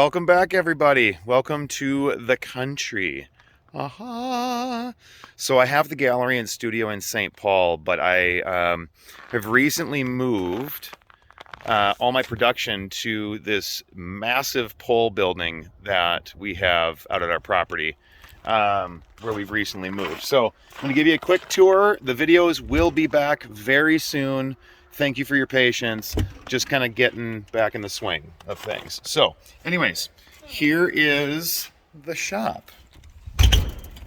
Welcome back, everybody. Welcome to the country. Aha. So I have the gallery and studio in St. Paul, but I have recently moved all my production to this massive pole building that we have out at our property where we've recently moved. So I'm going to give you a quick tour. The videos will be back very soon. Thank you for your patience. Just kind of getting back in the swing of things. So anyways, here is the shop.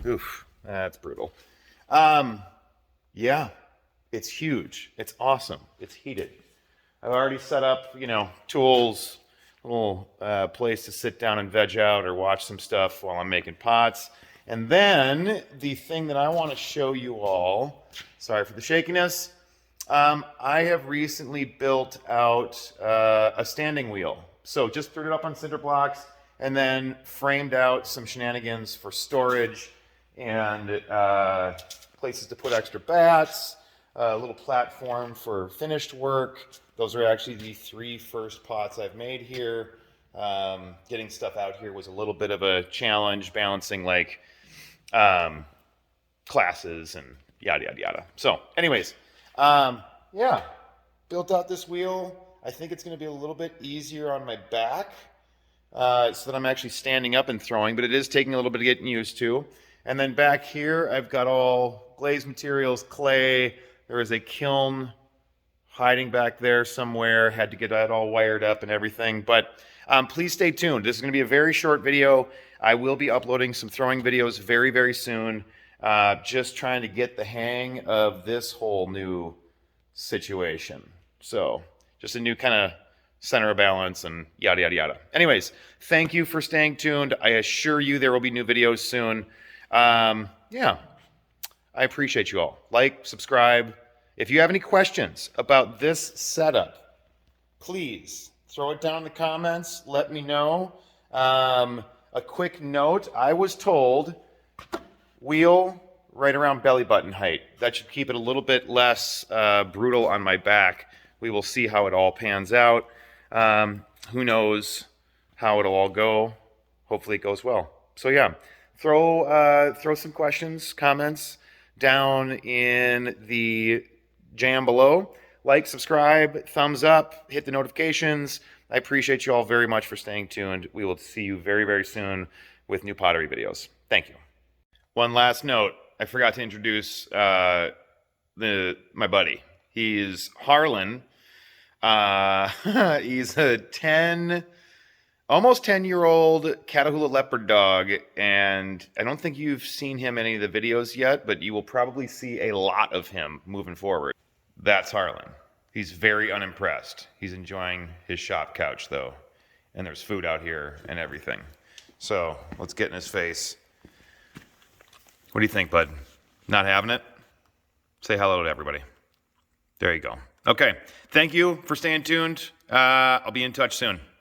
Oof, that's brutal. Yeah, it's huge. It's awesome. It's heated. I've already set up, tools, a little place to sit down and veg out or watch some stuff while I'm making pots. And then the thing that I want to show you all, sorry for the shakiness, I have recently built out a standing wheel. So just threw it up on cinder blocks and then framed out some shenanigans for storage and places to put extra bats, a little platform for finished work. Those are actually the 3 first pots I've made here. Getting stuff out here was a little bit of a challenge, balancing like classes and yada, yada, yada. So anyways, yeah, built out this wheel. I think it's going to be a little bit easier on my back so that I'm actually standing up and throwing, but it is taking a little bit of getting used to. And then back here, I've got all glazed materials, clay. There is a kiln hiding back there somewhere. Had to get that all wired up and everything. But please stay tuned. This is going to be a very short video. I will be uploading some throwing videos very, very soon. Just trying to get the hang of this whole new situation. So just a new kind of center of balance and yada, yada, yada. Anyways, thank you for staying tuned. I assure you there will be new videos soon. Yeah, I appreciate you all. Like, subscribe. If you have any questions about this setup, please throw it down in the comments. Let me know. A quick note, I was told wheel right around belly button height. That should keep it a little bit less brutal on my back. We will see how it all pans out. Who knows how it'll all go. Hopefully it goes well. So yeah, throw some questions, comments down in the jam below. Like, subscribe, thumbs up, hit the notifications. I appreciate you all very much for staying tuned. We will see you very, very soon with new pottery videos. Thank you. One last note. I forgot to introduce my buddy. He's Harlan. He's a almost 10-year-old Catahoula leopard dog, and I don't think you've seen him in any of the videos yet, but you will probably see a lot of him moving forward. That's Harlan. He's very unimpressed. He's enjoying his shop couch, though, and there's food out here and everything. So let's get in his face. What do you think, bud? Not having it? Say hello to everybody. There you go. Okay. Thank you for staying tuned. I'll be in touch soon.